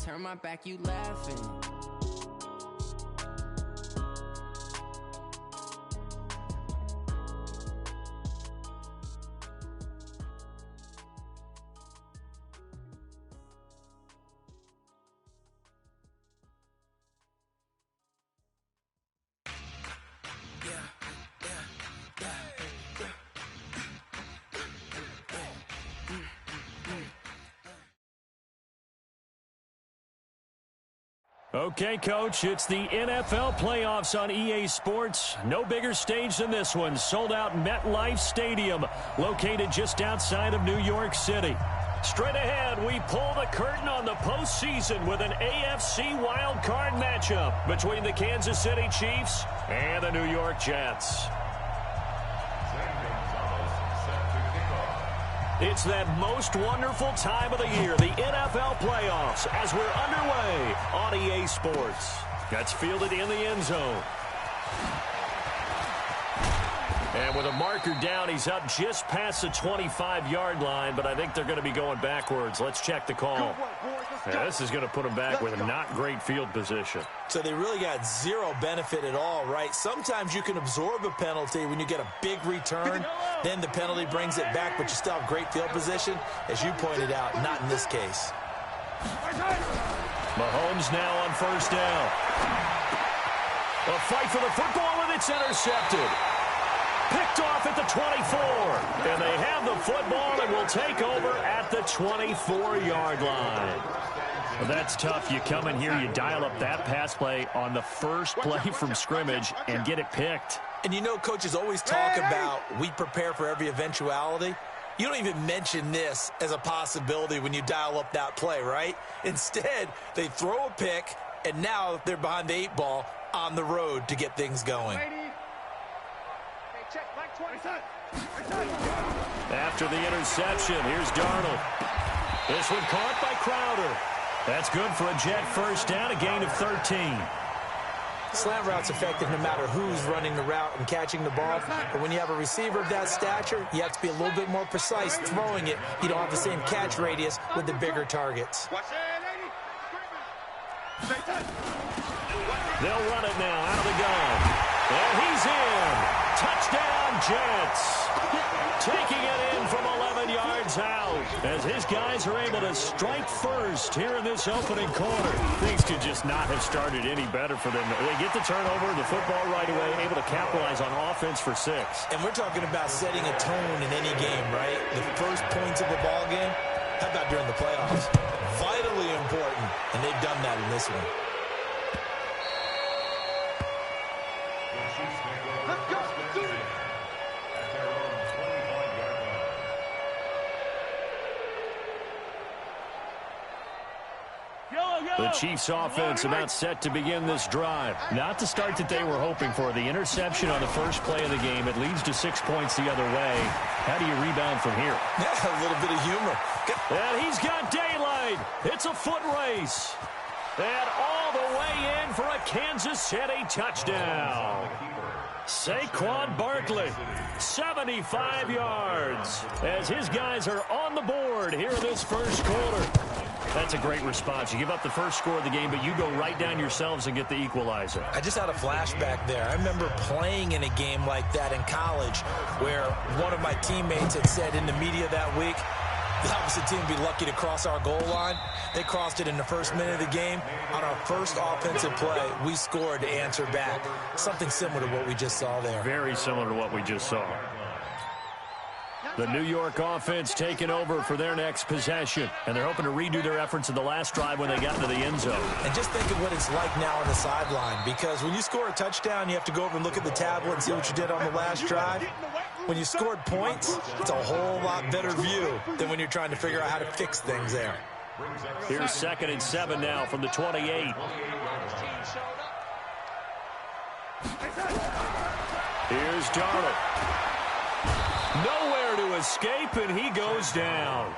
turn my back, you laughing. Okay, Coach, it's the NFL playoffs on EA Sports. No bigger stage than this one. Sold out MetLife Stadium, located just outside of New York City. Straight ahead, we pull the curtain on the postseason with an AFC Wildcard matchup between the Kansas City Chiefs and the New York Jets. It's that most wonderful time of the year, the NFL playoffs, as we're underway on EA Sports. That's fielded in the end zone. And with a marker down, he's up just past the 25-yard line, but I think they're going to be going backwards. Let's check the call. Yeah, this is going to put him back with a not great field position. So they really got zero benefit at all, right? Sometimes you can absorb a penalty when you get a big return. Then the penalty brings it back, but you still have great field position. As you pointed out, not in this case. Mahomes now on first down. A fight for the football, and it's intercepted. Picked off at the 24. And they have the football and will take over at the 24-yard line. Well, that's tough. You come in here, you dial up that pass play on the first play from scrimmage and get it picked. And you know, coaches always talk about we prepare for every eventuality. You don't even mention this as a possibility when you dial up that play, right? Instead, they throw a pick, and now they're behind the 8 ball on the road to get things going. After the interception, here's Darnold. This one caught by Crowder. That's good for a Jet first down, a gain of 13. Slant route's effective no matter who's running the route and catching the ball. But when you have a receiver of that stature, you have to be a little bit more precise throwing it. You don't have the same catch radius with the bigger targets. They'll run it now out of the gun. And he's in. Touchdown, Jets. Taking it in from 11 yards out as his guys are able to strike first here in this opening quarter. Things could just not have started any better for them. They get the turnover, the football right away, able to capitalize on offense for 6. And we're talking about setting a tone in any game, right? The first points of a ball game, how about during the playoffs? Vitally important, and they've done that in this one. The Chiefs offense about set to begin this drive. Not the start that they were hoping for. The interception on the first play of the game. It leads to 6 points the other way. How do you rebound from here? Yeah, a little bit of humor. And he's got daylight. It's a foot race. And all the way in for a Kansas City touchdown. Saquon Barkley, 75 yards, as his guys are on the board here in this first quarter. That's a great response. You give up the first score of the game, but you go right down yourselves and get the equalizer. I just had a flashback there. I remember playing in a game like that in college where one of my teammates had said in the media that week, the opposite team would be lucky to cross our goal line. They crossed it in the first minute of the game. On our first offensive play, we scored to answer back. Something similar to what we just saw there. Very similar to what we just saw. The New York offense taking over for their next possession. And they're hoping to redo their efforts in the last drive when they got into the end zone. And just think of what it's like now on the sideline. Because when you score a touchdown, you have to go over and look at the tablet and see what you did on the last drive. When you scored points, it's a whole lot better view than when you're trying to figure out how to fix things there. Here's 2nd and 7 now from the 28. Here's Darnold. Nowhere to escape, and he goes down.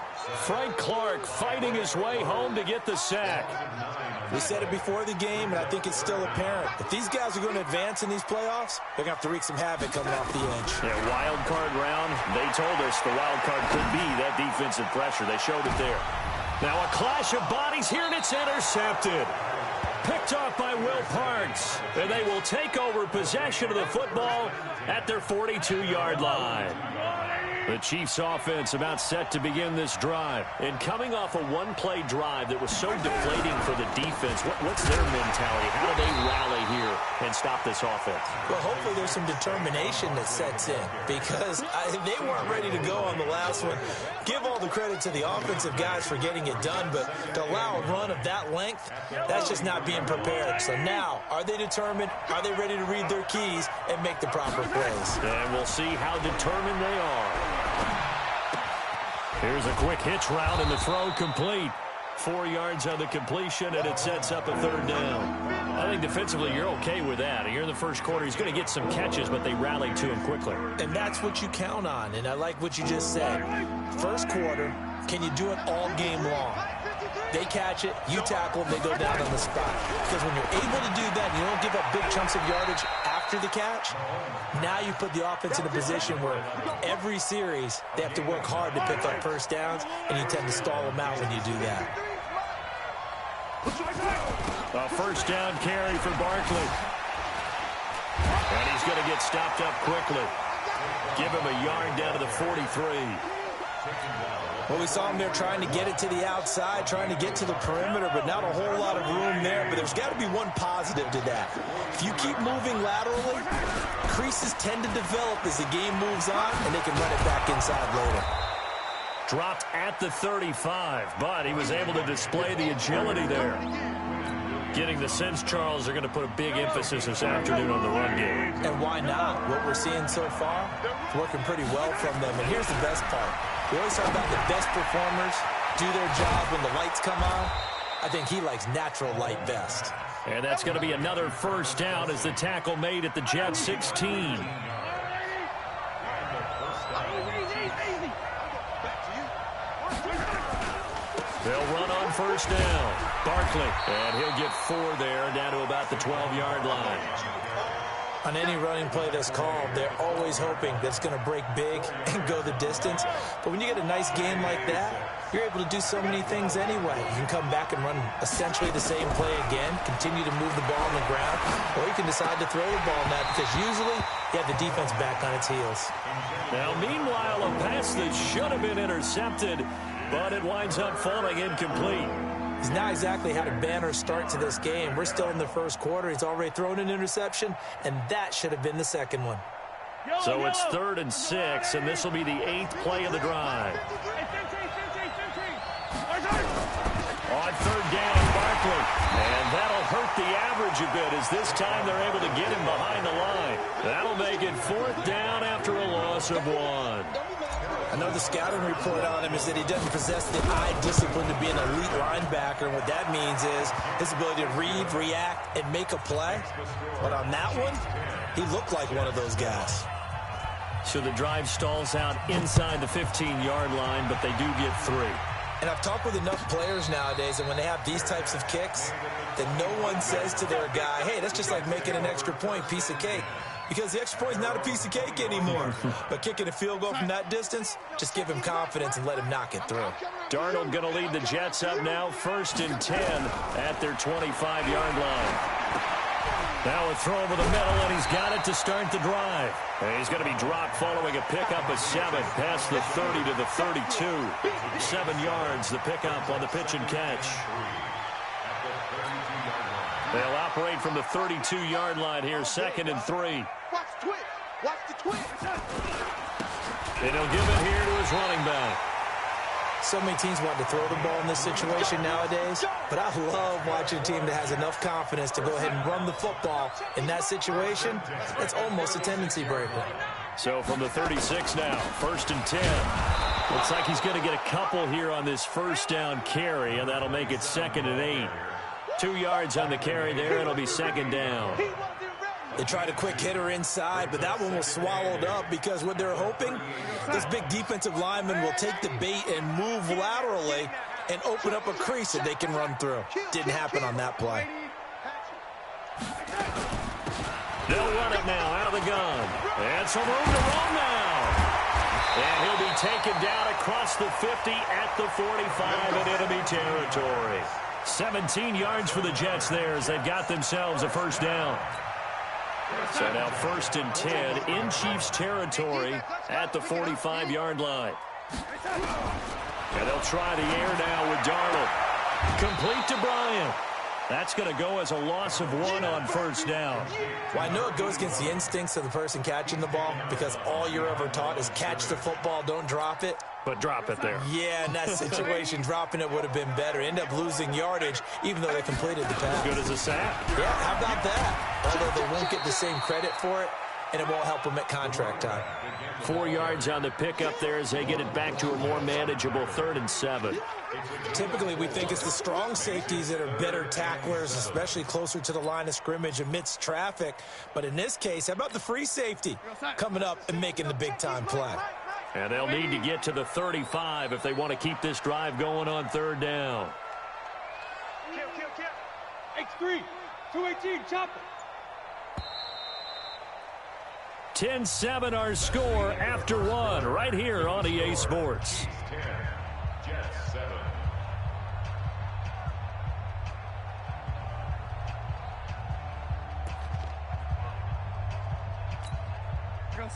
Frank Clark fighting his way home to get the sack. We said it before the game, and I think it's still apparent. If these guys are going to advance in these playoffs, they're going to have to wreak some havoc coming off the edge. Yeah, wild card round. They told us the wild card could be that defensive pressure. They showed it there. Now a clash of bodies here, and it's intercepted. Picked off by Will Parks. And they will take over possession of the football at their 42-yard line. The Chiefs offense about set to begin this drive. And coming off a one-play drive that was so deflating for the defense, what's their mentality? How do they rally here and stop this offense? Well, hopefully there's some determination that sets in because they weren't ready to go on the last one. Give all the credit to the offensive guys for getting it done, but to allow a run of that length, that's just not being prepared. So now, are they determined? Are they ready to read their keys and make the proper plays? And we'll see how determined they are. Here's a quick hitch route, and the throw complete. 4 yards on the completion, and it sets up a 3rd down. I think defensively you're okay with that. Here in the first quarter, he's going to get some catches, but they rallied to him quickly. And that's what you count on, and I like what you just said. First quarter, can you do it all game long? They catch it, you tackle them, they go down on the spot. Because when you're able to do that, you don't give up big chunks of yardage after the catch, now you put the offense in a position where every series they have to work hard to pick up first downs, and you tend to stall them out when you do that. A first down carry for Barkley. And he's going to get stopped up quickly. Give him a yard down to the 43. Well, we saw him there trying to get it to the outside, trying to get to the perimeter, but not a whole lot of room there. But there's got to be one positive to that. If you keep moving laterally, creases tend to develop as the game moves on, and they can run it back inside later. Dropped at the 35, but he was able to display the agility there. Getting the sense, Charles, they're going to put a big emphasis this afternoon on the run game. And why not? What we're seeing so far, it's working pretty well from them. And here's the best part. We always talk about the best performers do their job when the lights come on. I think he likes natural light best. And that's going to be another first down as the tackle made at the Jets 16. They'll run on first down. Barkley, and he'll get 4 there, down to about the 12-yard line. On any running play that's called, they're always hoping that it's going to break big and go the distance. But when you get a nice game like that, you're able to do so many things anyway. You can come back and run essentially the same play again, continue to move the ball on the ground, or you can decide to throw the ball net because usually you have the defense back on its heels. Now, meanwhile, a pass that should have been intercepted, but it winds up falling incomplete. He's not exactly had a banner start to this game. We're still in the first quarter. He's already thrown an interception, and that should have been the second one. So it's 3rd and 6, and this will be the 8th play of the drive. On 3rd down, Barkley. And that'll hurt the average a bit as this time they're able to get him behind the line. That'll make it 4th down after a loss of 1. I know the scouting report on him is that he doesn't possess the eye discipline to be an elite linebacker. And what that means is his ability to read, react, and make a play. But on that one, he looked like one of those guys. So the drive stalls out inside the 15-yard line, but they do get 3. And I've talked with enough players nowadays, and when they have these types of kicks, that no one says to their guy, hey, that's just like making an extra point, piece of cake. Because the extra point is not a piece of cake anymore. But kicking a field goal from that distance, just give him confidence and let him knock it through. Darnold going to lead the Jets up now, 1st and 10 at their 25-yard line. Now a throw over the middle, and he's got it to start the drive. And he's going to be dropped following a pickup of 7, past the 30 to the 32. 7 yards, the pickup on the pitch and catch. They'll operate from the 32-yard line here, 2nd and 3. Watch the twitch. Watch the twitch. And he'll give it here to his running back. So many teams want to throw the ball in this situation nowadays, but I love watching a team that has enough confidence to go ahead and run the football. In that situation, that's almost a tendency breaker. So from the 36 now, 1st and 10. Looks like he's going to get a couple here on this first down carry, and that'll make it 2nd and 8. 2 yards on the carry there. It'll be 2nd down. They tried a quick hitter inside, but that one was swallowed up because what they're hoping, this big defensive lineman will take the bait and move laterally and open up a crease that they can run through. Didn't happen on that play. They'll run it now out of the gun. And some room to run now. And he'll be taken down across the 50 at the 45 in enemy territory. 17 yards for the Jets there as they've got themselves a first down. So now 1st and 10 in Chiefs territory at the 45-yard line. And they'll try the air now with Darnold. Complete to Bryant. That's going to go as a loss of 1 on first down. Well, I know it goes against the instincts of the person catching the ball because all you're ever taught is catch the football, don't drop it. But drop it there. Yeah, in that situation, dropping it would have been better. End up losing yardage, even though they completed the pass. Good as a sack. Yeah, how about that? Although they won't get the same credit for it, and it won't help them at contract time. 4 yards on the pickup there as they get it back to a more manageable 3rd and 7. Typically, we think it's the strong safeties that are better tacklers, especially closer to the line of scrimmage amidst traffic. But in this case, how about the free safety coming up and making the big-time play? And they'll need to get to the 35 if they want to keep this drive going on 3rd down. X3, 218, chop it. 10-7 our score after 1 right here on EA Sports.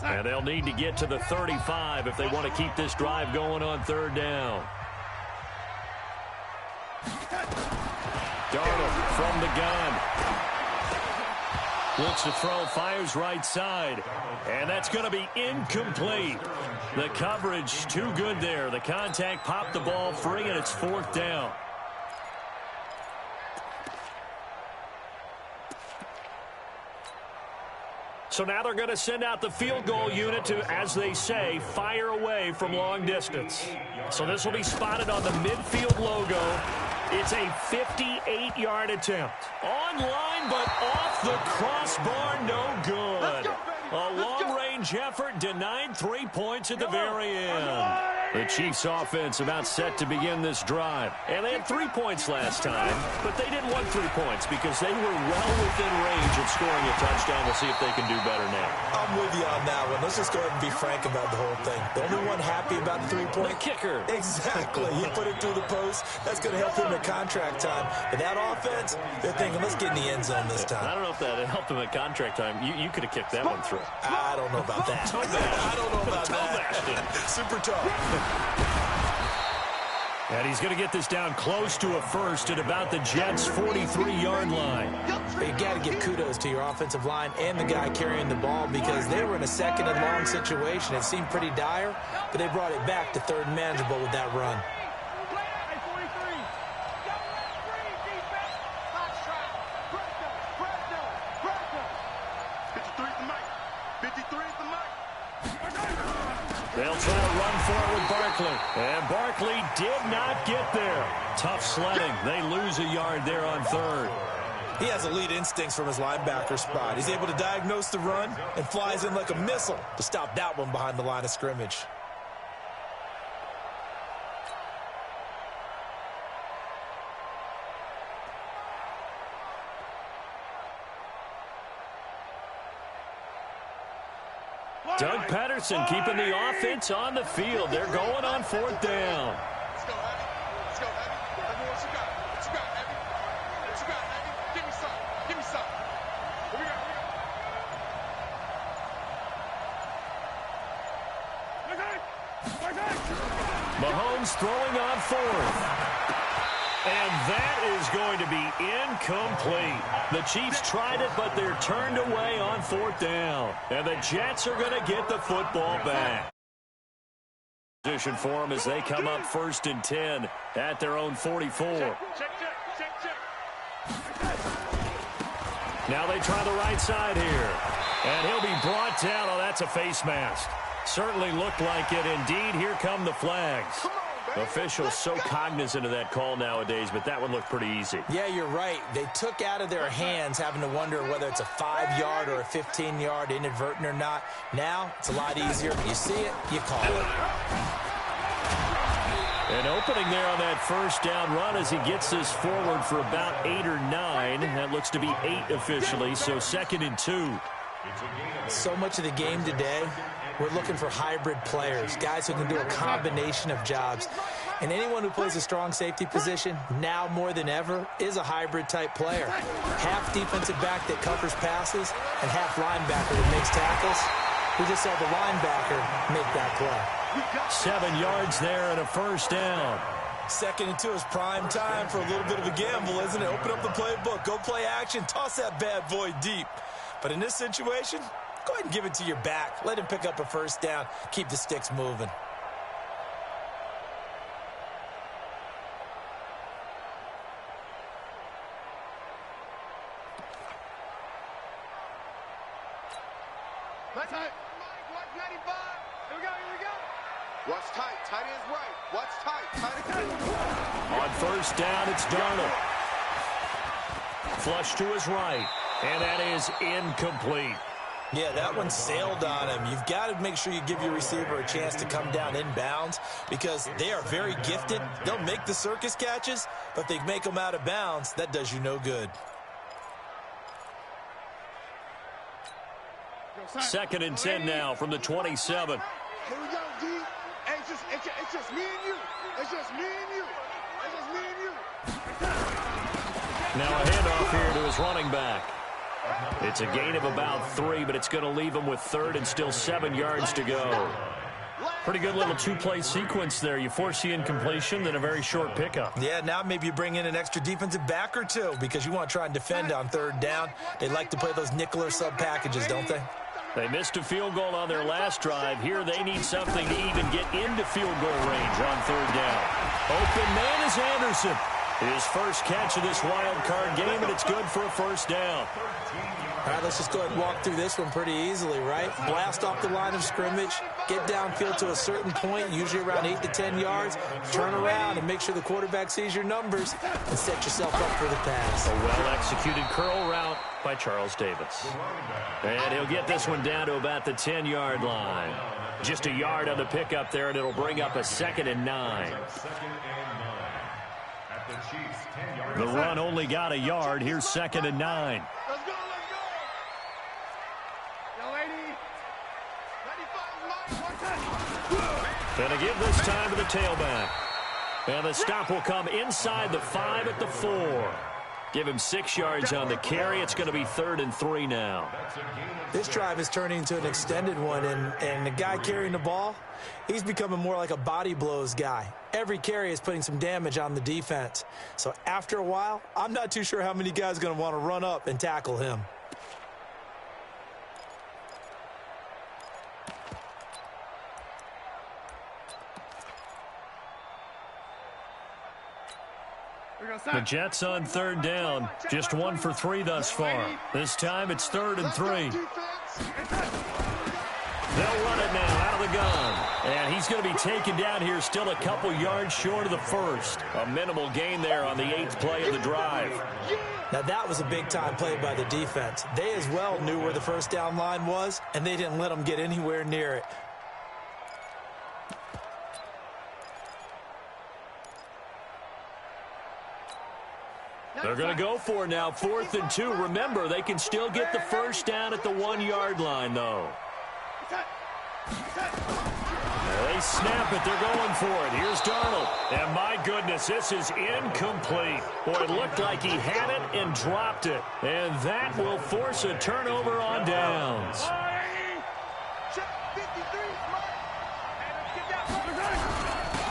And they'll need to get to the 35 if they want to keep this drive going on 3rd down. Darnold from the gun. Looks to throw, fires right side. And that's going to be incomplete. The coverage too good there. The contact popped the ball free, and it's 4th down. So now they're going to send out the field goal unit to, as they say, fire away from long distance. So this will be spotted on the midfield logo. It's a 58-yard attempt. Online, but off the crossbar, no good. A long-range effort denied 3 points at the very end. The Chiefs offense about set to begin this drive. And they had 3 points last time, but they didn't want 3 points because they were well within range of scoring a touchdown. We'll see if they can do better now. I'm with you on that one. Let's just go ahead and be frank about the whole thing. The only one happy about the 3-point? The kicker. Exactly. He put it through the post. That's going to help him at contract time. But that offense, they're thinking, let's get in the end zone this time. I don't know if that helped him at contract time. You could have kicked that one through. I don't know about that. I don't know about that. Super tough. And he's going to get this down close to a first at about the Jets' 43-yard line. But you got to give kudos to your offensive line and the guy carrying the ball because they were in a 2nd and long situation. It seemed pretty dire, but they brought it back to 3rd and manageable with that run. They'll try to run for it with Barkley. And Barkley did not get there. Tough sledding. They lose a yard there on 3rd. He has elite instincts from his linebacker spot. He's able to diagnose the run and flies in like a missile to stop that one behind the line of scrimmage. Doug Patterson keeping the offense on the field. They're going on 4th down. Let's go, Abby. Let's go, Abby. Abby, what you got? What you got, Abby? What you got, Abby? Give me some. Give me some. What we got? Mahomes throwing on 4th. And that is going to be incomplete. The Chiefs tried it, but they're turned away on 4th down. And the Jets are going to get the football back. Position for them as they come up 1st and 10 at their own 44. Check. Now they try the right side here. And he'll be brought down. Oh, that's a face mask. Certainly looked like it. Indeed, here come the flags. Officials so cognizant of that call nowadays, but that one looked pretty easy. Yeah, you're right. They took out of their hands having to wonder whether it's a 5-yard or a 15-yard inadvertent or not. Now, it's a lot easier. You see it, you call it. An opening there on that 1st down run as he gets this forward for about 8 or 9. That looks to be 8 officially, so 2nd and 2. So much of the game today we're looking for hybrid players, guys who can do a combination of jobs. And anyone who plays a strong safety position, now more than ever, is a hybrid-type player. Half defensive back that covers passes and half linebacker that makes tackles. We just saw the linebacker make that play. 7 yards there and a first down. 2nd and 2 is prime time for a little bit of a gamble, isn't it? Open up the playbook, go play action, toss that bad boy deep. But in this situation, go ahead and give it to your back. Let him pick up a first down. Keep the sticks moving. Watch tight. Tight end's right. Watch tight. Tight end. On first down, it's Darnold. Flush to his right, and that is incomplete. Yeah, that one sailed on him. You've got to make sure you give your receiver a chance to come down inbounds because they are very gifted. They'll make the circus catches, but if they make them out of bounds, that does you no good. 2nd and 10 now from the 27. Here we go, D. Hey, it's just me and you. It's just me and you. It's just me and you. Now a handoff here to his running back. It's a gain of about 3, but it's going to leave him with 3rd and still 7 yards to go. Pretty good little two-play sequence there. You force the incompletion, then a very short pickup. Yeah, now maybe you bring in an extra defensive back or two because you want to try and defend on 3rd down. They like to play those nickel or sub packages, don't they? They missed a field goal on their last drive. Here they need something to even get into field goal range on 3rd down. Open man is Anderson. His first catch of this wild card game, and it's good for a first down. All right, let's just go ahead and walk through this one pretty easily, right? Blast off the line of scrimmage, get downfield to a certain point, usually around 8 to 10 yards, turn around and make sure the quarterback sees your numbers and set yourself up for the pass. A well-executed curl route by Charles Davis. And he'll get this one down to about the 10-yard line. Just a yard on the pickup there, and it'll bring up a 2nd and 9. The run only got a yard. Here's 2nd and 9. Let's go. Yo, lady. Gonna give this time to the tailback. And the stop will come inside the 5 at the 4. Give him 6 yards on the carry. It's going to be 3rd and 3 now. This drive is turning into an extended one, and the guy carrying the ball, he's becoming more like a body blows guy. Every carry is putting some damage on the defense. So after a while, I'm not too sure how many guys are going to want to run up and tackle him. The Jets on 3rd down. Just 1 for 3 thus far. This time it's 3rd and 3. They'll run it now out of the gun. And he's going to be taken down here still a couple yards short of the first. A minimal gain there on the 8th play of the drive. Now that was a big-time play by the defense. They as well knew where the first down line was, and they didn't let them get anywhere near it. They're going to go for now 4th and 2. Remember, they can still get the first down at the 1-yard line, though. They snap it. They're going for it. Here's Darnold. And my goodness, this is incomplete. Boy, it looked like he had it and dropped it. And that will force a turnover on downs.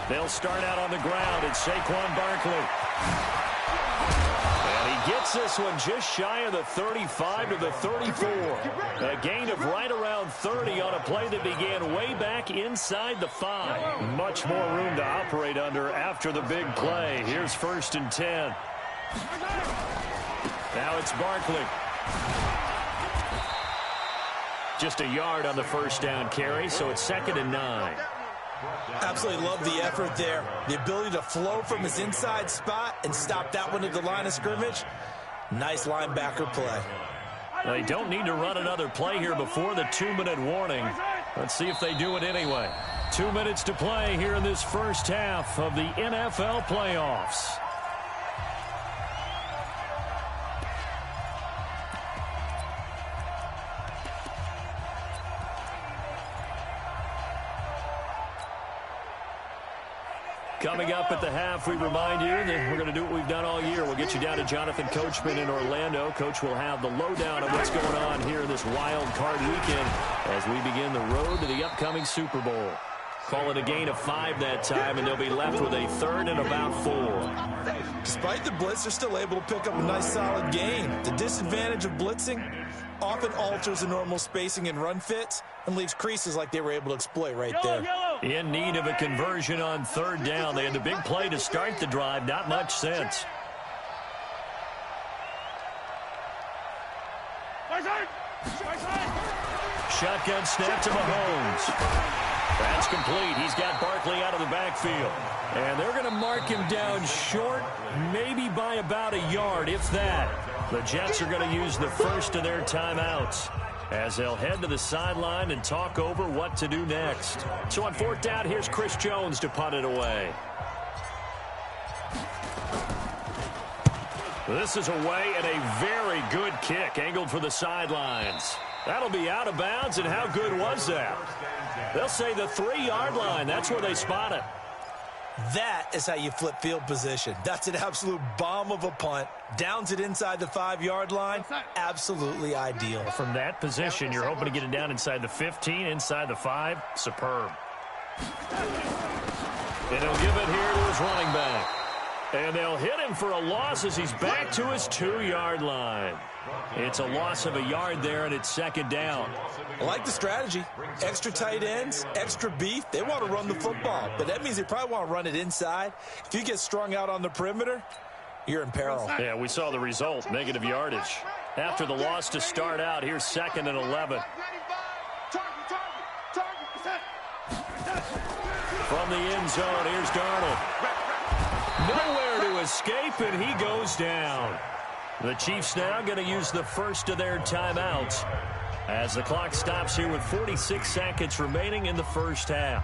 They'll start out on the ground. It's Saquon Barkley. Gets this one just shy of the 35 to the 34. A gain of right around 30 on a play that began way back inside the 5. Much more room to operate under after the big play. Here's 1st and 10. Now it's Barkley. Just a yard on the first down carry, so it's 2nd and 9. Absolutely love the effort there. The ability to flow from his inside spot and stop that one at the line of scrimmage. Nice linebacker play. They don't need to run another play here before the 2-minute warning. Let's see if they do it anyway. 2 minutes to play here in this first half of the NFL playoffs. Coming up at the half, we remind you that we're going to do what we've done all year. We'll get you down to Jonathan Coachman in Orlando. Coach will have the lowdown of what's going on here this wild card weekend as we begin the road to the upcoming Super Bowl. Call it a gain of 5 that time, and they'll be left with a third and about 4. Despite the blitz, they're still able to pick up a nice solid gain. The disadvantage of blitzing often alters the normal spacing and run fits and leaves creases like they were able to exploit right there. In need of a conversion on third down. They had the big play to start the drive. Not much sense. Shotgun snap to Mahomes. That's complete. He's got Barkley out of the backfield. And they're going to mark him down short, maybe by about a yard, if that. The Jets are going to use the first of their timeouts as they'll head to the sideline and talk over what to do next. So on fourth down, here's Chris Jones to punt it away. This is away and a very good kick angled for the sidelines. That'll be out of bounds, and how good was that? They'll say the 3-yard line. That's where they spot it. That is how you flip field position. That's an absolute bomb of a punt. Downs it inside the 5-yard line. Absolutely ideal. From that position, you're hoping to get it down inside the 15, inside the 5. Superb. And he'll give it here to his running back. And they'll hit him for a loss as he's back to his 2-yard line. It's a loss of a yard there, and it's second down. I like the strategy. Extra tight ends, extra beef. They want to run the football, but that means they probably want to run it inside. If you get strung out on the perimeter, you're in peril. Yeah, we saw the result, negative yardage. After the loss to start out, here's 2nd and 11. From the end zone, here's Darnold. Nowhere to escape, and he goes down. The Chiefs now going to use the first of their timeouts as the clock stops here with 46 seconds remaining in the first half.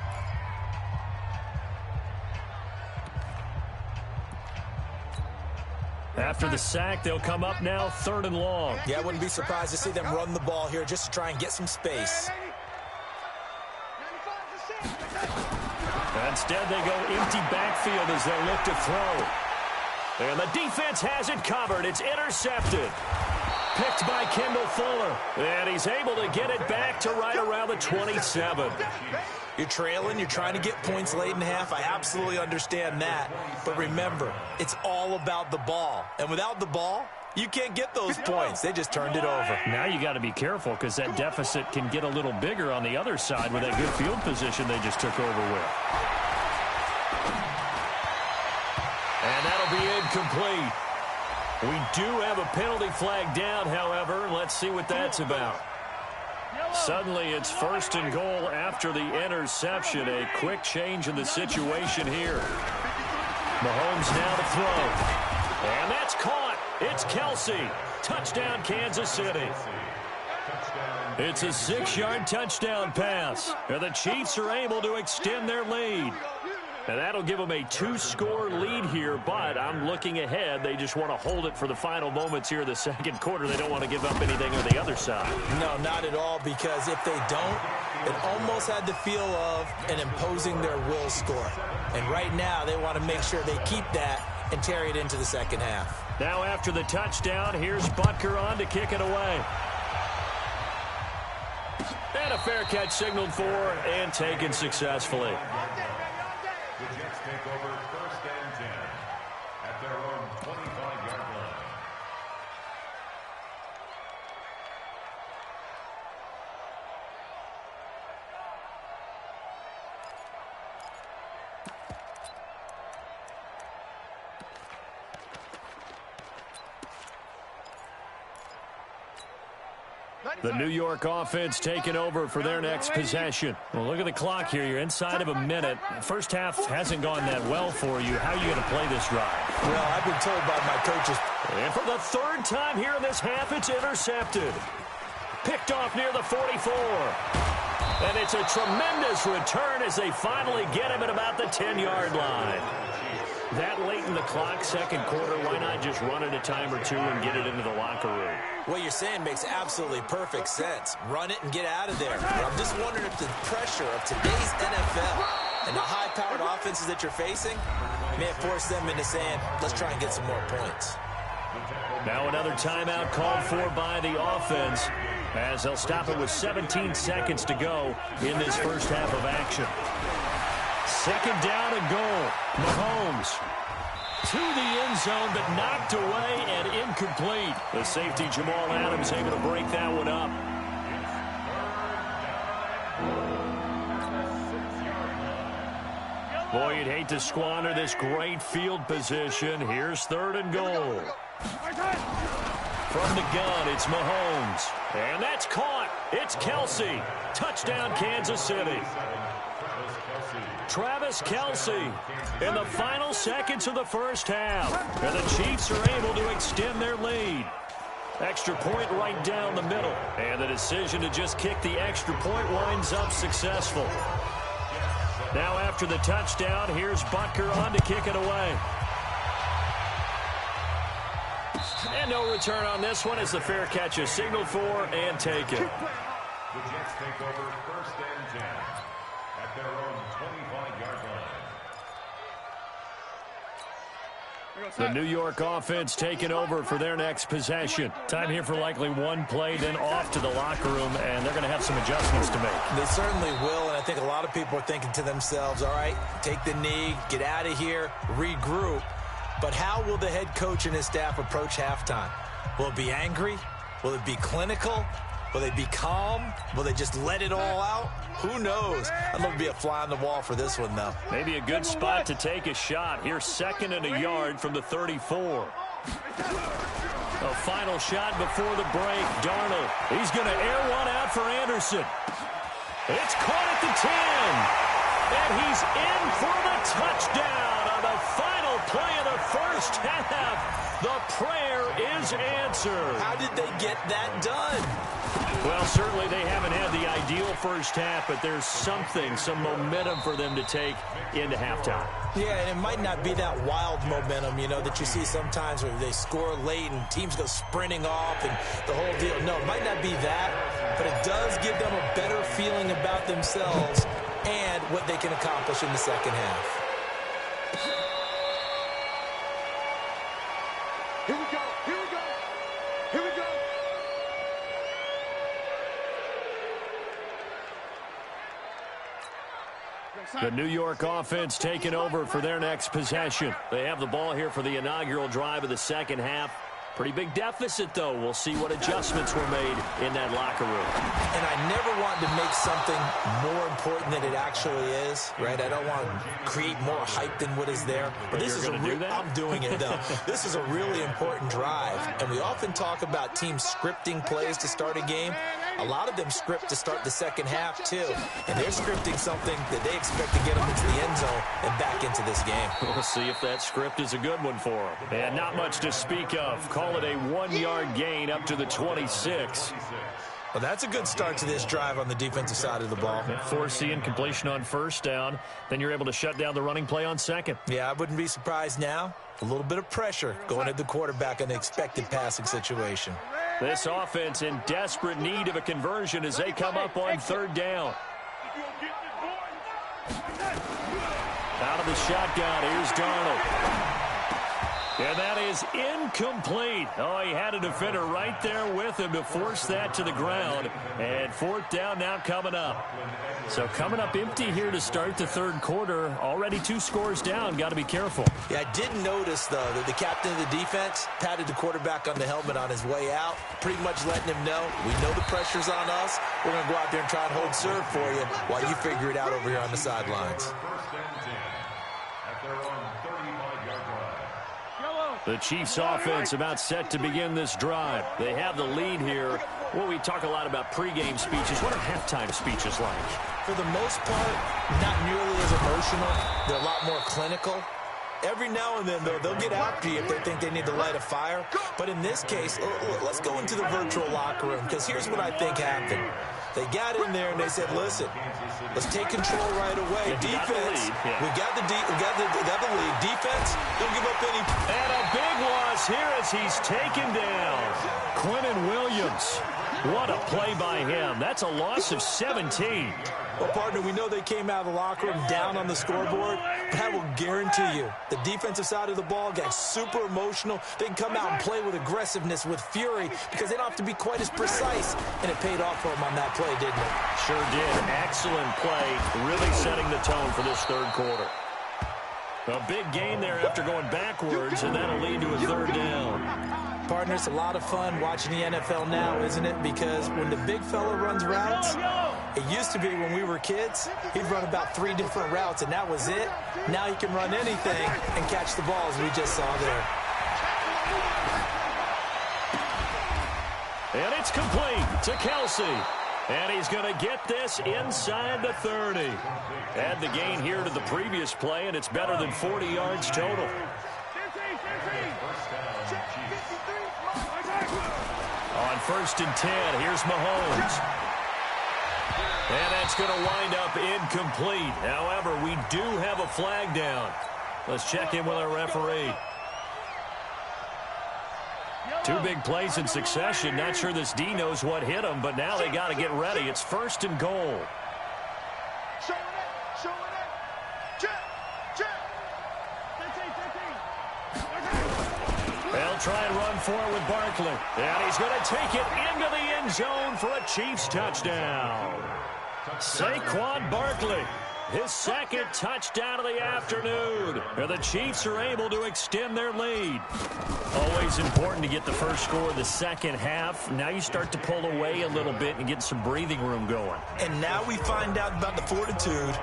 After the sack, they'll come up now 3rd and long. Yeah, I wouldn't be surprised to see them run the ball here just to try and get some space. Instead, they go empty backfield as they look to throw. And the defense has it covered. It's intercepted. Picked by Kendall Fuller. And he's able to get it back to right around the 27. You're trailing. You're trying to get points late in half. I absolutely understand that. But remember, it's all about the ball. And without the ball, you can't get those points. They just turned it over. Now you got to be careful because that deficit can get a little bigger on the other side with that good field position they just took over with. And that'll be incomplete. We do have a penalty flag down, however. Let's see what that's about. Suddenly it's 1st and goal after the interception. A quick change in the situation here. Mahomes now to throw. And that's caught. It's Kelsey. Touchdown, Kansas City. It's a 6-yard touchdown pass. And the Chiefs are able to extend their lead. And that'll give them a 2-score lead here, but I'm looking ahead. They just want to hold it for the final moments here in the second quarter. They don't want to give up anything on the other side. No, not at all, because if they don't, it almost had the feel of an imposing their will score. And right now, they want to make sure they keep that and carry it into the second half. Now after the touchdown, here's Butker on to kick it away. And a fair catch signaled for and taken successfully. The Jets take over 1st and 10 at their own 25-yard line. The New York offense taking over for their next possession. Well, look at the clock here. You're inside of a minute. First half hasn't gone that well for you. How are you going to play this drive? Well, I've been told by my coaches. And for the 3rd time here in this half, it's intercepted. Picked off near the 44. And it's a tremendous return as they finally get him at about the 10-yard line. That late in the clock, second quarter, why not just run it a time or two and get it into the locker room? What you're saying makes absolutely perfect sense. Run it and get out of there. But I'm just wondering if the pressure of today's NFL And the high-powered offenses that you're facing may have forced them into saying, let's try and get some more points. Now another timeout called for by the offense as they'll stop it with 17 seconds to go in this first half of action. Second down and goal. Mahomes to the end zone, but knocked away and incomplete. The safety Jamal Adams able to break that one up. Boy, you'd hate to squander this great field position. Here's third and goal. From the gun, it's Mahomes. And that's caught. It's Kelce. Touchdown, Kansas City. Travis Kelce in the final seconds of the first half. And the Chiefs are able to extend their lead. Extra point right down the middle. And the decision to just kick the extra point winds up successful. Now after the touchdown, here's Butker on to kick it away. And no return on this one as the fair catch is signaled for and taken. The Jets take over first and 10 at their own 25-yard line. The New York offense taking over for their next possession. Time here for likely one play, then off to the locker room, and they're going to have some adjustments to make. They certainly will, and I think a lot of people are thinking to themselves, all right, take the knee, get out of here, regroup. But how will the head coach and his staff approach halftime? Will it be angry? Will it be clinical? Will they be calm? Will they just let it all out? Who knows? I'd love to be a fly on the wall for this one, though. Maybe a good spot to take a shot. Here's second and a yard from the 34. A final shot before the break. Darnold, he's going to air one out for Anderson. It's caught at the 10. And he's in for the touchdown on the final play of the first half. The prayer is answered. How did they get that done? Well, certainly they haven't had the ideal first half, but there's something, some momentum for them to take into halftime. Yeah, and it might not be that wild momentum, you know, that you see sometimes where they score late and teams go sprinting off and the whole deal. No, it might not be that, but it does give them a better feeling about themselves and what they can accomplish in the second half. Here we go. Here we go. Here we go. The New York offense taking over for their next possession. They have the ball here for the inaugural drive of the second half. Pretty big deficit, though. We'll see what adjustments were made in that locker room. And I never want to make something more important than it actually is, right? I don't want to create more hype than what is there. But this is I'm doing it, though. This is a really important drive. And we often talk about teams scripting plays to start a game. A lot of them script to start the second half, too. And they're scripting something that they expect to get them into the end zone and back into this game. We'll see if that script is a good one for them. And not much to speak of. Call it a 1-yard gain up to the 26. Well, that's a good start to this drive on the defensive side of the ball. Forcing completion on first down. Then you're able to shut down the running play on second. Yeah, I wouldn't be surprised now. A little bit of pressure going at the quarterback in the expected passing situation. This offense in desperate need of a conversion as they come up on third down. Out of the shotgun, here's Darnold. And that is incomplete. Oh, he had a defender right there with him to force that to the ground. And fourth down now coming up. So coming up empty here to start the third quarter. Already 2 scores down. Got to be careful. Yeah, I did notice, though, that the captain of the defense patted the quarterback on the helmet on his way out, pretty much letting him know, we know the pressure's on us. We're going to go out there and try and hold serve for you while you figure it out over here on the sidelines. The Chiefs offense about set to begin this drive. They have the lead here. Well, we talk a lot about pregame speeches. What are halftime speeches like? For the most part, not nearly as emotional. They're a lot more clinical. Every now and then, though, they'll get after you if they think they need to light a fire. But in this case, let's go into the virtual locker room, because here's what I think happened. They got in there and they said, listen, let's take control right away. Defense, we got the lead. Defense, don't give up any. And a big loss here as he's taken down. Quentin Williams. What a play by him. That's a loss of 17. Well, partner, we know they came out of the locker room down on the scoreboard, but I will guarantee you the defensive side of the ball got super emotional. They can come out and play with aggressiveness, with fury, because they don't have to be quite as precise, and it paid off for them on that play, didn't it? Sure did. Excellent play, really setting the tone for this third quarter. A big gain there after going backwards, and that'll lead to a third down. Partner, it's a lot of fun watching the NFL now, isn't it? Because when the big fella runs routes, it used to be when we were kids, he'd run about 3 different routes, and that was it. Now he can run anything and catch the ball, as we just saw there. And it's complete to Kelsey. And he's going to get this inside the 30. Add the gain here to the previous play, and it's better than 40 yards total. On 1st and 10, here's Mahomes. And that's going to wind up incomplete. However, we do have a flag down. Let's check in with our referee. 2 big plays in succession. Not sure this D knows what hit him, but now they got to get ready. It's 1st and goal. They'll try and run for it with Barkley. And he's going to take it into the end zone for a Chiefs touchdown. Saquon Barkley, his 2nd touchdown of the afternoon. And the Chiefs are able to extend their lead. Always important to get the first score of the second half. Now you start to pull away a little bit and get some breathing room going. And now we find out about the fortitude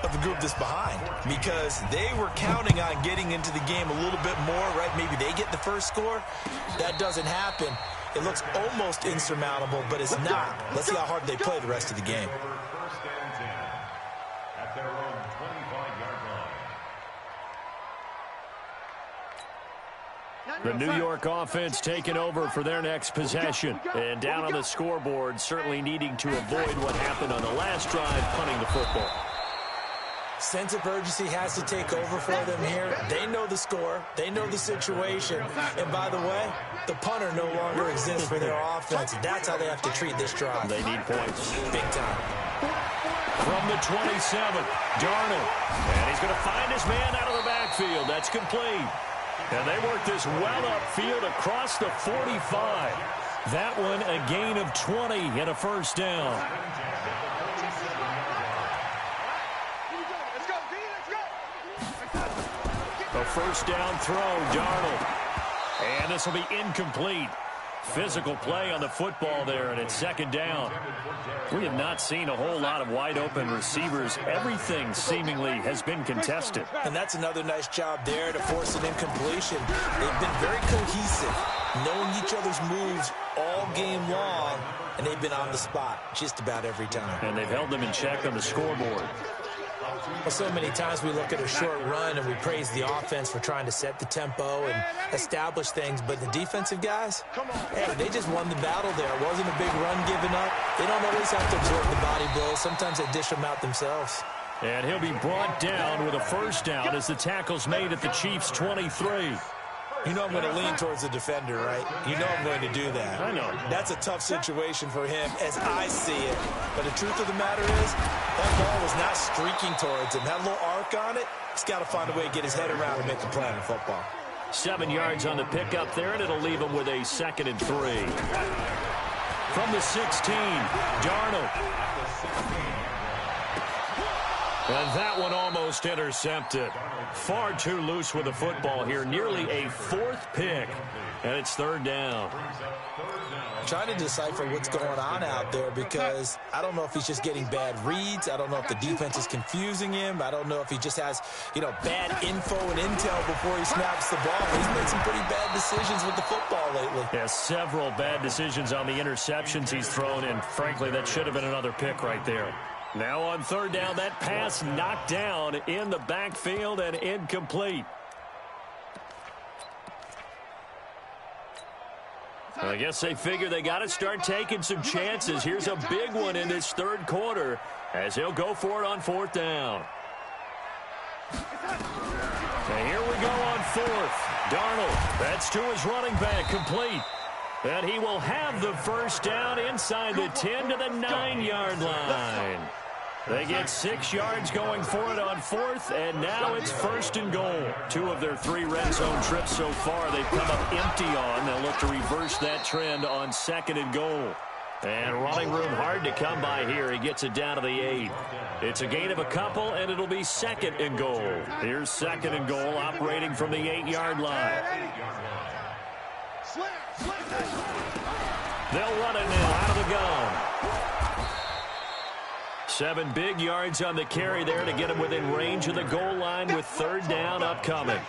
of the group that's behind, because they were counting on getting into the game a little bit more, right? Maybe they get the first score. That doesn't happen. It looks almost insurmountable, but it's not. Let's see how hard they play the rest of the game. At their own 25-yard line. The New York offense taking over for their next possession. And down on the scoreboard, certainly needing to avoid what happened on the last drive, punting the football. Sense of urgency has to take over for them here. They know the score. They know the situation. And by the way, the punter no longer exists for their offense. That's how they have to treat this drive. They need points. Big time. From the 27, Darnold. And he's going to find his man out of the backfield. That's complete. And they work this well upfield across the 45. That one a gain of 20 and a first down. A first down throw, Darnold. And this will be incomplete. Physical play on the football there, and it's 2nd down. We have not seen a whole lot of wide-open receivers. Everything seemingly has been contested. And that's another nice job there to force an incompletion. They've been very cohesive, knowing each other's moves all game long, and they've been on the spot just about every time. And they've held them in check on the scoreboard. Well, so many times we look at a short run and we praise the offense for trying to set the tempo and establish things, but the defensive guys, hey, they just won the battle there. It wasn't a big run given up. They don't always have to absorb the body blows. Sometimes they dish them out themselves. And he'll be brought down with a first down as the tackle's made at the Chiefs' 23. You know I'm going to lean towards the defender, right? You know I'm going to do that. I know. That's a tough situation for him as I see it. But the truth of the matter is, that ball was not streaking towards him. Had a little arc on it. He's got to find a way to get his head around and make a play in football. 7 yards on the pickup there, and it'll leave him with a 2nd and 3. From the 16, Darnold. And that one almost intercepted. Far too loose with the football here. Nearly a 4th pick. And it's 3rd down. Trying to decipher what's going on out there, because I don't know if he's just getting bad reads. I don't know if the defense is confusing him. I don't know if he just has, bad info and intel before he snaps the ball. He's made some pretty bad decisions with the football lately. Yeah, several bad decisions on the interceptions he's thrown, and frankly, that should have been another pick right there. Now on 3rd down, that pass knocked down in the backfield and incomplete. I guess they figure they got to start taking some chances. Here's a big one in this 3rd quarter as he'll go for it on 4th down. And here we go on 4th. Darnold, that's to his running back, complete. And he will have the first down inside the 10 to the 9-yard line. They get 6 yards going for it on 4th, and now it's 1st and goal. 2 of their 3 red zone trips so far they've come up empty on. They'll look to reverse that trend on 2nd and goal. And running room hard to come by here. He gets it down to the 8. It's a gain of a couple, and it'll be 2nd and goal. Here's 2nd and goal, operating from the 8-yard line. They'll run it now out of the gun. 7 big yards on the carry there to get him within range of the goal line with 3rd down upcoming.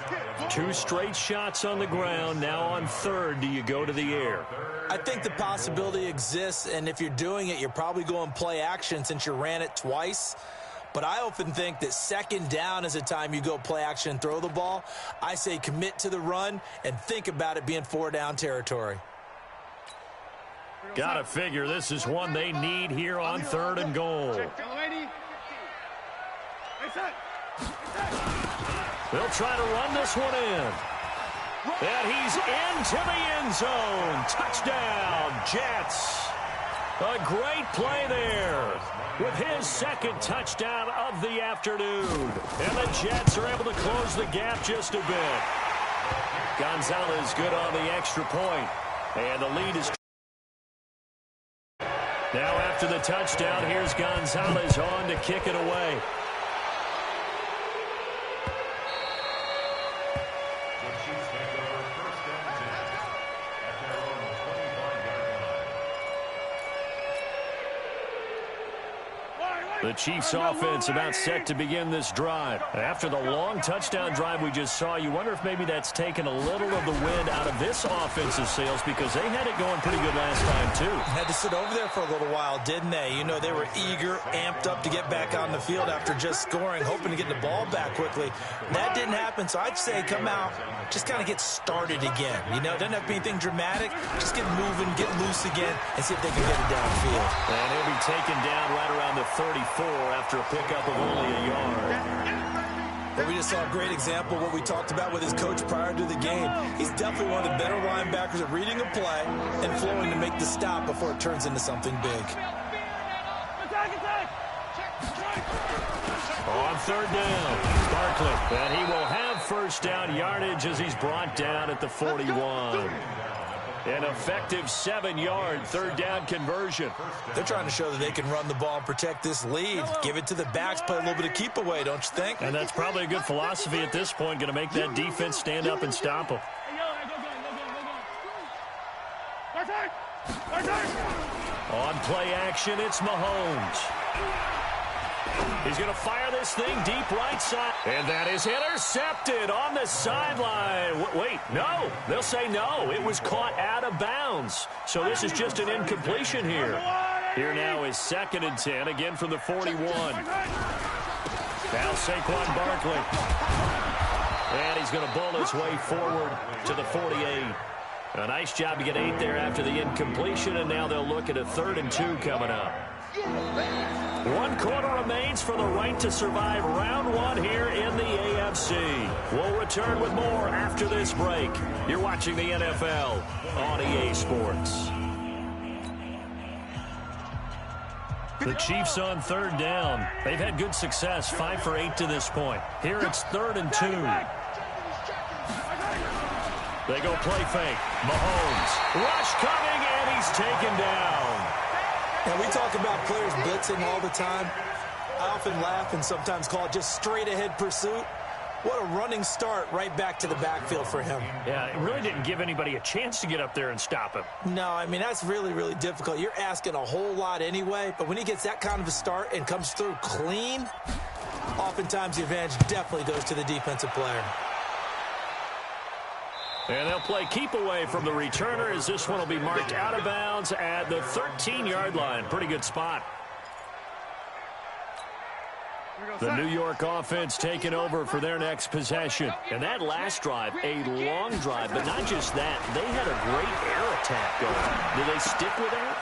2 straight shots on the ground. Now on 3rd, do you go to the air? I think the possibility exists, and if you're doing it, you're probably going play action since you ran it twice. But I often think that 2nd down is a time you go play action and throw the ball. I say commit to the run and think about it being 4-down territory. Gotta figure this is one they need here on 3rd and goal. They'll try to run this one in. And he's into the end zone. Touchdown, Jets. A great play there with his 2nd touchdown of the afternoon. And the Jets are able to close the gap just a bit. Gonzalez good on the extra point. And the lead is... Now after the touchdown, here's Gonzalez on to kick it away. The Chiefs offense about set to begin this drive. After the long touchdown drive we just saw, you wonder if maybe that's taken a little of the wind out of this offensive sails because they had it going pretty good last time too. Had to sit over there for a little while, didn't they? You know, they were eager, amped up to get back on the field after just scoring, hoping to get the ball back quickly. That didn't happen, so I'd say come out, just kind of get started again. You know, it doesn't have to be anything dramatic. Just get moving, get loose again, and see if they can get it downfield. And he'll be taken down right around the 34 after a pickup of only a yard. But we just saw a great example of what we talked about with his coach prior to the game. He's definitely one of the better linebackers at reading a play and flowing to make the stop before it turns into something big. On 3rd down, Barkley. And he will have 1st down yardage as he's brought down at the 41. An effective 7-yard 3rd down conversion. They're trying to show that they can run the ball and protect this lead. Give it to the backs, play a little bit of keep away, don't you think? And that's probably a good philosophy at this point, going to make that defense stand up and stop them. On play action, it's Mahomes. He's going to fire this thing deep right side. And that is intercepted on the sideline. Wait, no. They'll say no. It was caught out of bounds. So this is just an incompletion here. Here now is 2nd and 10, again from the 41. Now Saquon Barkley. And he's going to bull his way forward to the 48. A nice job to get 8 there after the incompletion, and now they'll look at a 3rd and 2 coming up. 1 quarter remains for the right to survive round 1 here in the AFC. We'll return with more after this break. You're watching the NFL on EA Sports. The Chiefs on 3rd down. They've had good success, 5 for 8 to this point. Here it's 3rd and 2. They go play fake. Mahomes. Rush coming, and he's taken down. And we talk about players blitzing all the time. I often laugh and sometimes call it just straight-ahead pursuit. What a running start right back to the backfield for him. Yeah, it really didn't give anybody a chance to get up there and stop him. No, I mean, that's really, really difficult. You're asking a whole lot anyway, but when he gets that kind of a start and comes through clean, oftentimes the advantage definitely goes to the defensive player. And they'll play keep away from the returner as this one will be marked out of bounds at the 13-yard line. Pretty good spot. The New York offense taking over for their next possession. And that last drive, a long drive, but not just that. They had a great air attack going. Do they stick with that?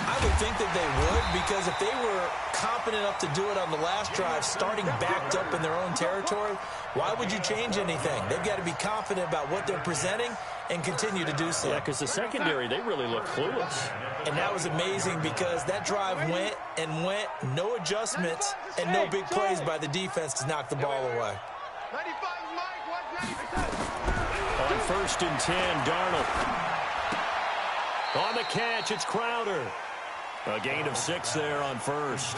I would think that they would, because if they were confident enough to do it on the last drive, starting backed up in their own territory, why would you change anything? They've got to be confident about what they're presenting and continue to do so. Yeah, because the secondary, they really look clueless. And that was amazing because that drive went and went, no adjustments, and no big plays by the defense to knock the ball away. On 1st and 10, Darnold. On the catch, it's Crowder. A gain of 6 there on 1st.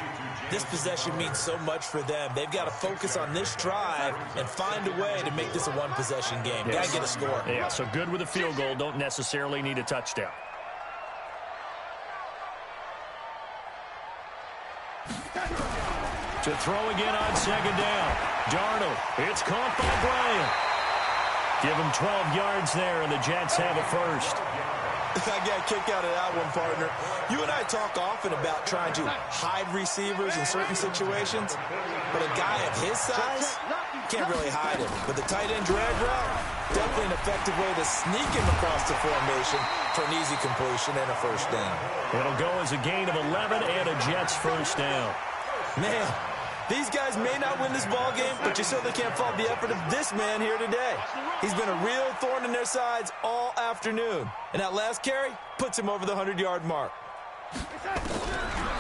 This possession means so much for them. They've got to focus on this drive and find a way to make this a one-possession game. Got to get a score. Yeah, so good with a field goal. Don't necessarily need a touchdown. To throw again on 2nd down. Darnold. It's caught by Bryant. Give him 12 yards there, and the Jets have a first. I got a kick out of that one, partner. You and I talk often about trying to hide receivers in certain situations, but a guy of his size can't really hide him. But the tight end drag route, definitely an effective way to sneak him across the formation for an easy completion and a first down. It'll go as a gain of 11 and a Jets first down. Man, these guys may not win this ball game, but you certainly can't fault the effort of this man here today. He's been a real thorn in their sides all afternoon. And that last carry puts him over the 100-yard mark.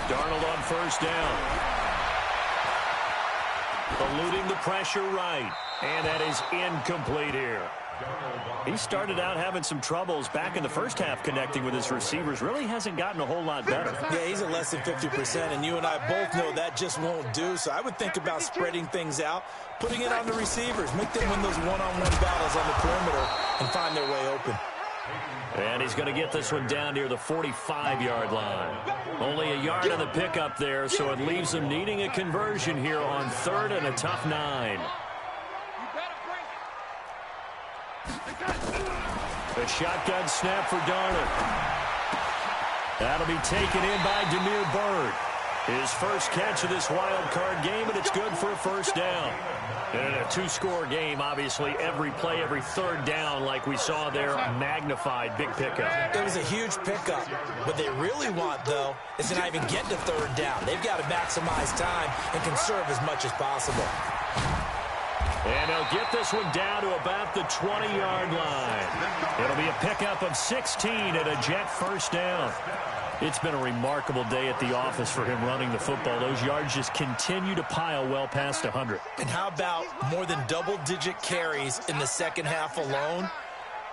Darnold on 1st down. Eluding the pressure right. And that is incomplete here. He started out having some troubles back in the first half connecting with his receivers. Really hasn't gotten a whole lot better. Yeah, he's at less than 50%, and you and I both know that just won't do. So I would think about spreading things out, putting it on the receivers, make them win those one-on-one battles on the perimeter and find their way open. And he's going to get this one down near the 45-yard line. Only a yard on the pickup there, so it leaves him needing a conversion here on 3rd and a tough 9. A shotgun snap for Darnold. That'll be taken in by Damiere Byrd. His first catch of this wild card game, and it's good for a first down. And a 2-score game, obviously, every play, every 3rd down, like we saw there, magnified big pickup. It was a huge pickup. What they really want, though, is to not even get to 3rd down. They've got to maximize time and conserve as much as possible. And he'll get this one down to about the 20-yard line. It'll be a pickup of 16 and a Jet first down. It's been a remarkable day at the office for him running the football. Those yards just continue to pile well past 100. And how about more than double-digit carries in the second half alone?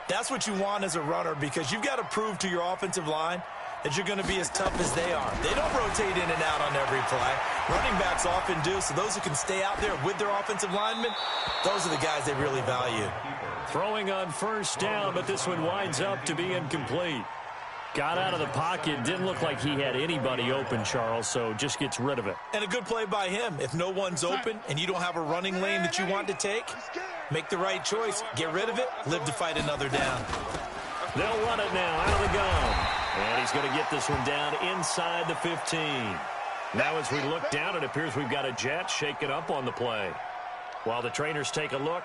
That's what you want as a runner, because you've got to prove to your offensive line that you're going to be as tough as they are. They don't rotate in and out on every play. Running backs often do, so those who can stay out there with their offensive linemen, those are the guys they really value. Throwing on first down, but this one winds up to be incomplete. Got out of the pocket, didn't look like he had anybody open, Charles, so just gets rid of it. And a good play by him. If no one's open and you don't have a running lane that you want to take, make the right choice. Get rid of it, live to fight another down. They'll run it now out of the gun. And he's going to get this one down inside the 15. Now as we look down, it appears we've got a Jet shaken up on the play. While the trainers take a look,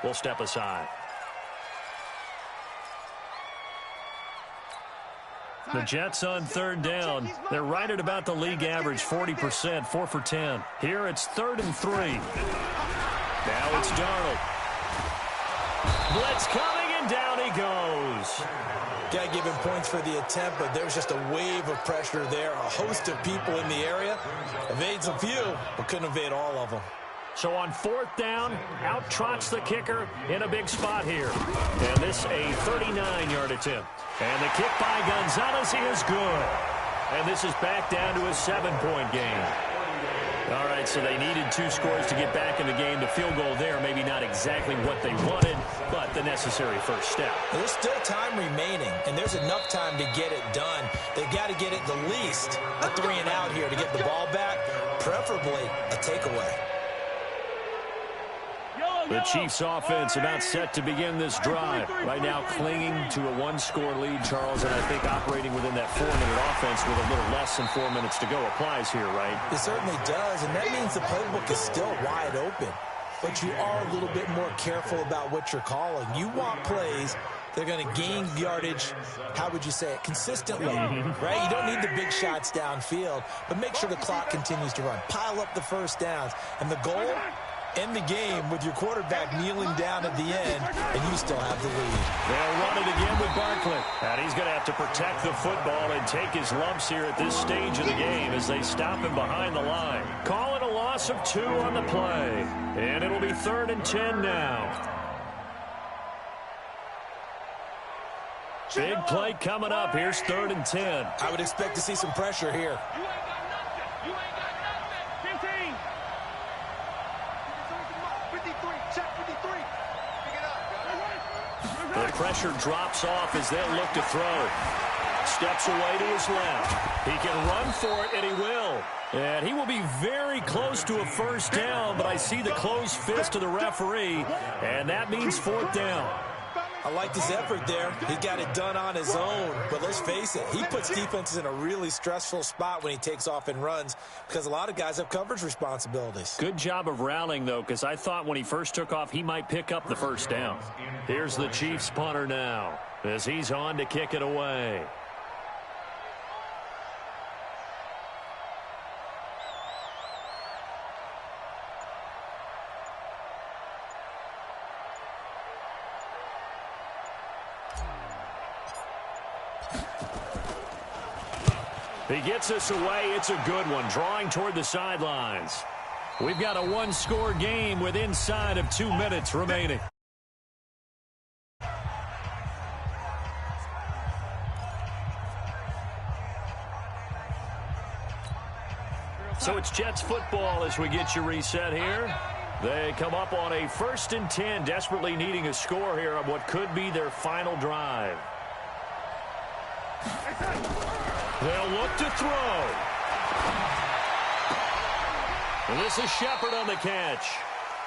we'll step aside. The Jets on 3rd down. They're right at about the league average, 40%, 4 for 10. Here it's 3rd and 3. Now it's Darnold. Blitz coming, and down he goes. Got to give him points for the attempt, but there's just a wave of pressure there. A host of people in the area. Evades a few, but couldn't evade all of them. So on 4th down, out trots the kicker in a big spot here. And this a 39-yard attempt. And the kick by Gonzalez is good. And this is back down to a 7-point game. All right, so they needed 2 scores to get back in the game. The field goal there, maybe not exactly what they wanted, but the necessary first step. There's still time remaining, and there's enough time to get it done. They've got to get it the least a 3 and out here to get the ball back, preferably a takeaway. The Chiefs offense about set to begin this drive. Right now clinging to a 1-score lead, Charles, and I think operating within that 4-minute offense with a little less than 4 minutes to go applies here, right? It certainly does, and that means the playbook is still wide open. But you are a little bit more careful about what you're calling. You want plays They're going to gain yardage, how would you say it, consistently, right? You don't need the big shots downfield, but make sure the clock continues to run. Pile up the first downs. And the goal, end the game with your quarterback kneeling down at the end, and you still have the lead. They'll run it again with Barkley. And he's going to have to protect the football and take his lumps here at this stage of the game as they stop him behind the line. Call it a loss of 2 on the play. And it'll be 3rd and 10 now. Big play coming up. Here's 3rd and 10. I would expect to see some pressure here. You ain't got nothing. You ain't got nothing. 15. 53. Check 53. Pick it up. The pressure drops off as they'll look to throw. Steps away to his left. He can run for it, and he will. And he will be very close to a first down, but I see the closed fist of the referee, and that means 4th down. I liked his effort there. He got it done on his own. But let's face it, he puts defenses in a really stressful spot when he takes off and runs because a lot of guys have coverage responsibilities. Good job of rallying, though, because I thought when he first took off, he might pick up the first down. Here's the Chiefs punter now as he's on to kick it away. He gets us away. It's a good one, drawing toward the sidelines. We've got a one-score game with inside of 2 minutes remaining. So it's Jets football as we get you reset here. They come up on a 1st and 10, desperately needing a score here on what could be their final drive. They'll look to throw. And this is Shepard on the catch.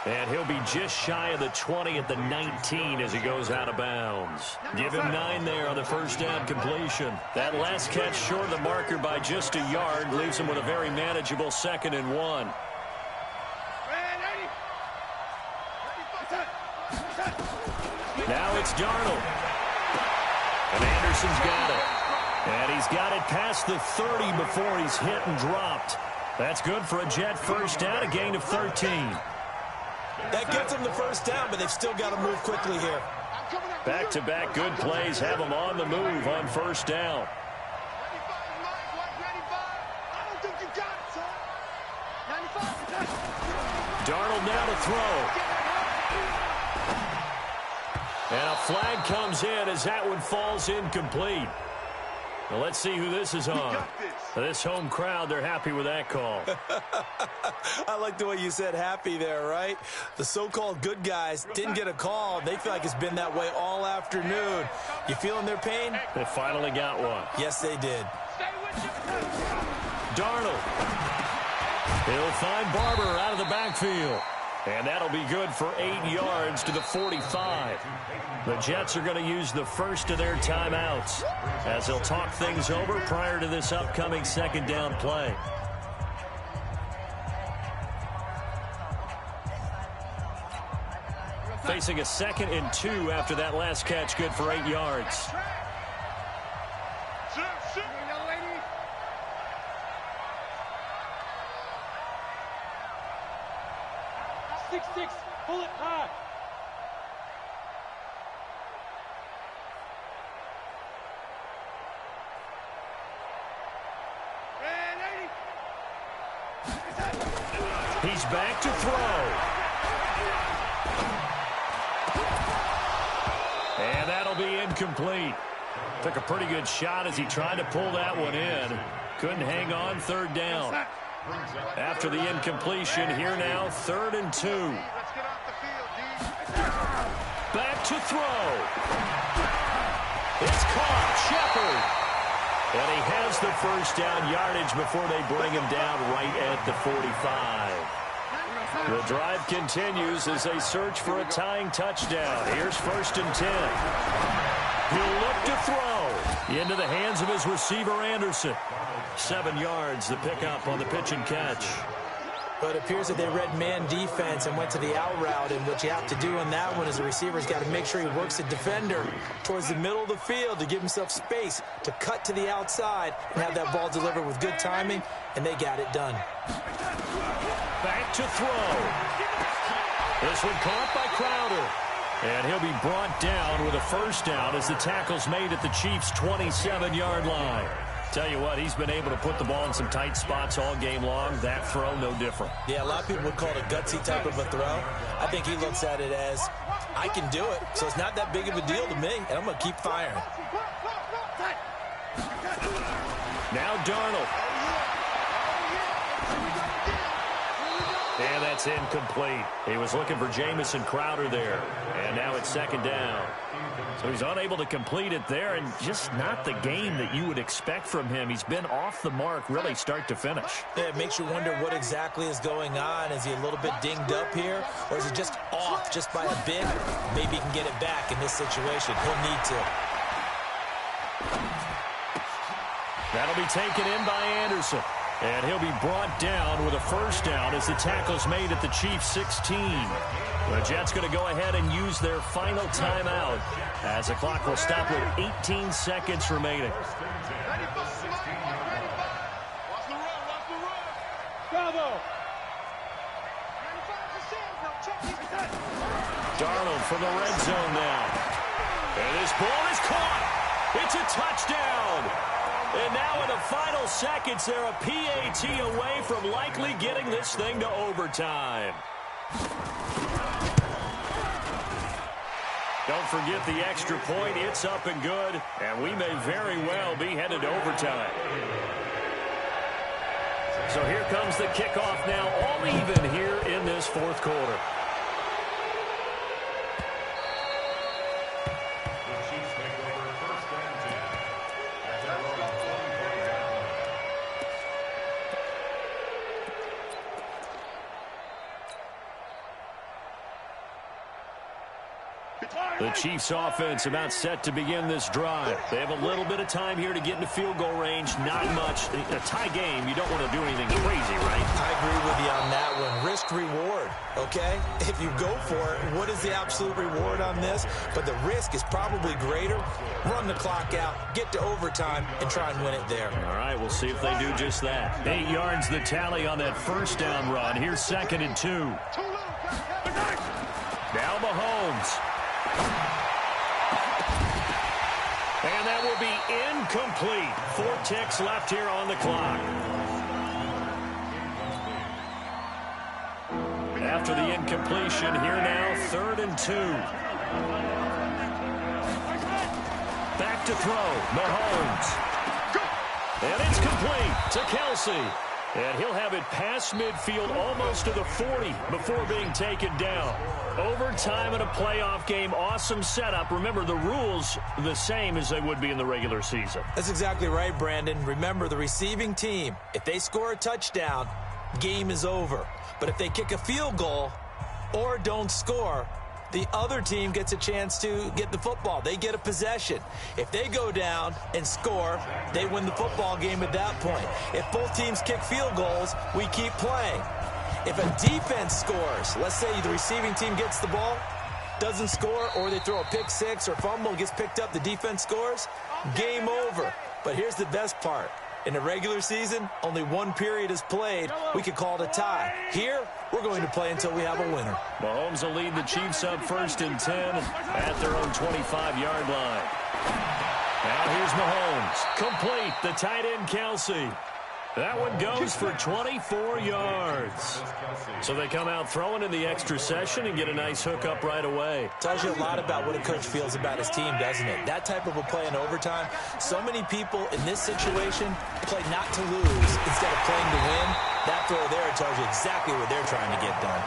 And he'll be just shy of the 20 at the 19 as he goes out of bounds. Give him 9 there on the first down completion. That last catch short of the marker by just a yard leaves him with a very manageable 2nd and 1. Now it's Darnold. And Anderson's got it. And he's got it past the 30 before he's hit and dropped. That's good for a Jet first down, a gain of 13. That gets them the first down, but they've still got to move quickly here. Back-to-back good plays have them on the move on first down. Darnold now to throw. And a flag comes in as that one falls incomplete. Now let's see who this is on. This home crowd, they're happy with that call. I like the way you said happy there, right? The so-called good guys didn't get a call. They feel like it's been that way all afternoon. You feeling their pain? They finally got one. Yes, they did. Darnold. He'll find Barber out of the backfield. And that'll be good for 8 yards to the 45. The Jets are going to use the first of their timeouts as they'll talk things over prior to this upcoming 2nd down play. Facing a 2nd and 2 after that last catch, good for 8 yards. 6-6, pull it high. He's back to throw. And that'll be incomplete. Took a pretty good shot as he tried to pull that one in. Couldn't hang on 3rd down. After the incompletion, here now, 3rd and 2. Back to throw. It's caught. Shepard. And he has the first down yardage before they bring him down right at the 45. The drive continues as they search for a tying touchdown. Here's 1st and 10. He'll look to throw into the hands of his receiver, Anderson. 7 yards, the pickup on the pitch and catch. But it appears that they read man defense and went to the out route, and what you have to do on that one is the receiver's got to make sure he works the defender towards the middle of the field to give himself space to cut to the outside and have that ball delivered with good timing, and they got it done. Back to throw. This one caught by Crowder. And he'll be brought down with a first down as the tackle's made at the Chiefs' 27-yard line. Tell you what, he's been able to put the ball in some tight spots all game long. That throw, no different. Yeah, a lot of people would call it a gutsy type of a throw. I think he looks at it as, I can do it, so it's not that big of a deal to me, and I'm going to keep firing. Now Darnold. And that's incomplete. He was looking for Jamison Crowder there. And now it's second down. So he's unable to complete it there, and just not the game that you would expect from him. He's been off the mark really start to finish. Yeah, it makes you wonder what exactly is going on. Is he a little bit dinged up here, or is he just off just by a bit? Maybe he can get it back in this situation. He'll need to. That'll be taken in by Anderson. And he'll be brought down with a first down as the tackle's made at the Chiefs' 16. The Jets going to go ahead and use their final timeout as the clock will stop with 18 seconds remaining. Darnold from the red zone now. And this ball is caught. It's a touchdown. And now in the final seconds, they're a PAT away from likely getting this thing to overtime. Don't forget the extra point. It's up and good, and we may very well be headed to overtime. So here comes the kickoff now, all even here in this fourth quarter. The Chiefs offense about set to begin this drive. They have a little bit of time here to get into field goal range. Not much. A tie game, you don't want to do anything crazy, right? I agree with you on that one. Risk reward, okay? If you go for it, what is the absolute reward on this? But the risk is probably greater. Run the clock out, get to overtime, and try and win it there. All right, we'll see if they do just that. 8 yards the tally on that first down run. Here's 2nd and 2. Now Mahomes. And that will be incomplete. 4 ticks left here on the clock. After the incompletion, here now, 3rd and 2. Back to throw, Mahomes. And it's complete to Kelsey. And he'll have it past midfield almost to the 40 before being taken down. Overtime in a playoff game, awesome setup. Remember, the rules the same as they would be in the regular season. That's exactly right, Brandon. Remember, the receiving team, if they score a touchdown, game is over. But if they kick a field goal or don't score, the other team gets a chance to get the football. They get a possession. If they go down and score, they win the football game at that point. If both teams kick field goals, we keep playing. If a defense scores, let's say the receiving team gets the ball, doesn't score, or they throw a pick six or fumble, gets picked up, the defense scores, game over. But here's the best part. In the regular season, only one period is played. We could call it a tie. Here, we're going to play until we have a winner. Mahomes will lead the Chiefs up 1st and 10 at their own 25-yard line. Now here's Mahomes. Complete. The tight end, Kelsey. That one goes for 24 yards. So they come out throwing in the extra session and get a nice hook up right away. Tells you a lot about what a coach feels about his team, doesn't it? That type of a play in overtime, so many people in this situation play not to lose instead of playing to win. That throw there tells you exactly what they're trying to get done.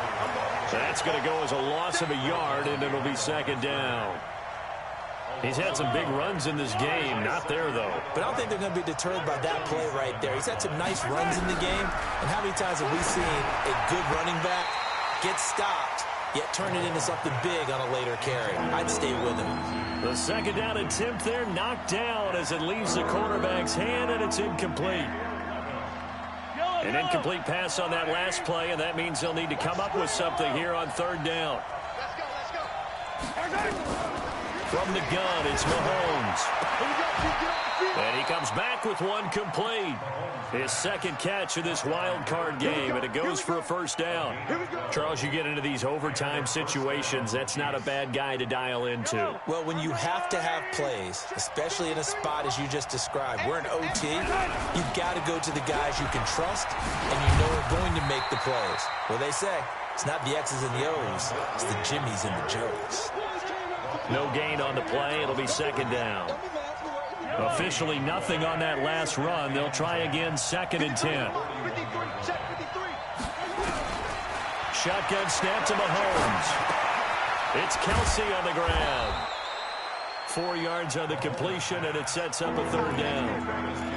That's going to go as a loss of a yard, and it'll be 2nd down. He's had some big runs in this game. Not there, though. But I don't think they're going to be deterred by that play right there. He's had some nice runs in the game. And how many times have we seen a good running back get stopped, yet turn it into something big on a later carry? I'd stay with him. The 2nd down attempt there knocked down as it leaves the cornerback's hand, and it's incomplete. An incomplete pass on that last play, and that means they'll need to come up with something here on third down. Let's go. From the gun, it's Mahomes. And he comes back with one complete. His second catch of this wild card game, and it goes for a first down. Charles, you get into these overtime situations, that's not a bad guy to dial into. Well, when you have to have plays, especially in a spot as you just described, we're in OT, you've got to go to the guys you can trust and you know are going to make the plays. Well, they say it's not the X's and the O's, it's the Jimmies and the Joes. No gain on the play. It'll be second down. Officially nothing on that last run. They'll try again, 2nd and 10. Shotgun snap to Mahomes. It's Kelsey on the ground. 4 yards on the completion, and it sets up a third down.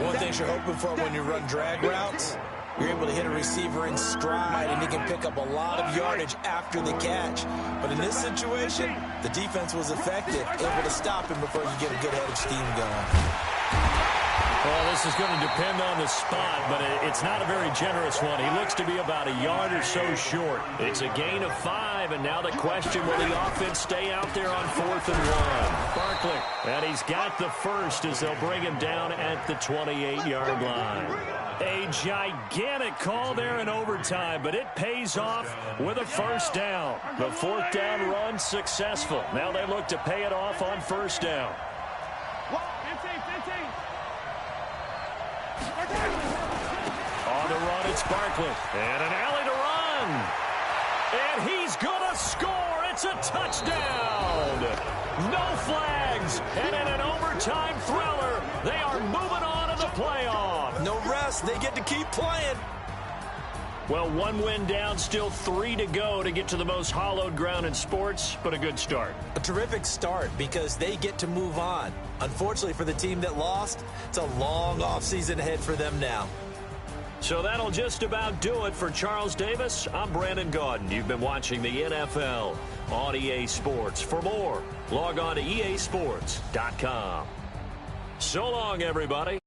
One thing you're hoping for when you run drag routes, you're able to hit a receiver in stride, and he can pick up a lot of yardage after the catch. But in this situation, the defense was effective, able to stop him before you get a good head of steam going. Well, this is going to depend on the spot, but it's not a very generous one. He looks to be about a yard or so short. It's a gain of 5, and now the question, will the offense stay out there on 4th and 1? Barkley, and he's got the first as they'll bring him down at the 28-yard line. A gigantic call there in overtime, but it pays off with a first down. The 4th down run successful. Now they look to pay it off on first down. On the run, it's Barkley. And an alley to run. And he's going to score. It's a touchdown. No flags. And in an overtime thriller, they are moving on to the playoff. No rest. They get to keep playing. Well, 1 win down, still 3 to go to get to the most hallowed ground in sports, but a good start. A terrific start because they get to move on. Unfortunately for the team that lost, it's a long offseason ahead for them now. So that'll just about do it for Charles Davis. I'm Brandon Gaudin. You've been watching the NFL on EA Sports. For more, log on to easports.com. So long, everybody.